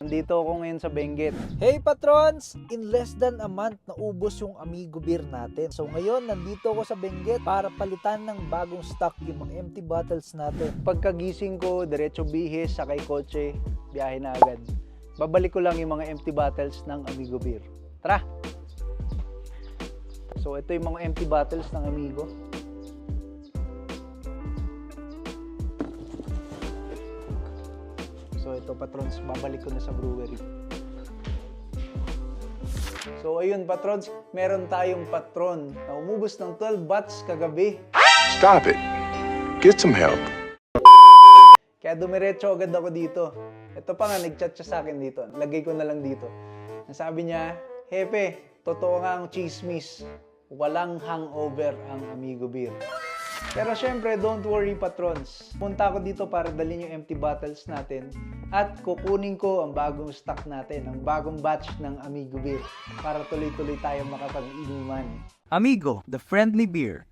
Nandito ako ngayon sa Benguet. Hey patrons! In less than a month, naubos yung Amigo Beer natin. So ngayon, nandito ako sa Benguet para palitan ng bagong stock yung mga empty bottles natin. Pagkagising ko, diretso bihis, sakay kotse, biyahe na agad. Babalik ko lang yung mga empty bottles ng Amigo Beer. Tara! So ito yung mga empty bottles ng Amigo. So ito patrons, babalik ko na sa brewery. So ayun patrons, meron tayong patron na umubos ng 12 batch kagabi. Stop it. Get some help. Kaya dumiretso agad ako dito. Ito pa nga, nag-chat siya sa akin dito. Lagay ko na lang dito. Sabi niya, Hepe, totoo nga ang chismis. Walang hangover ang Amigo Beer. Pero syempre, don't worry patrons. Punta ako dito para dalhin yung empty bottles natin at kukunin ko ang bagong stock natin, ang bagong batch ng Amigo Beer para tuloy-tuloy tayo makapag-inuman. Amigo, the friendly beer.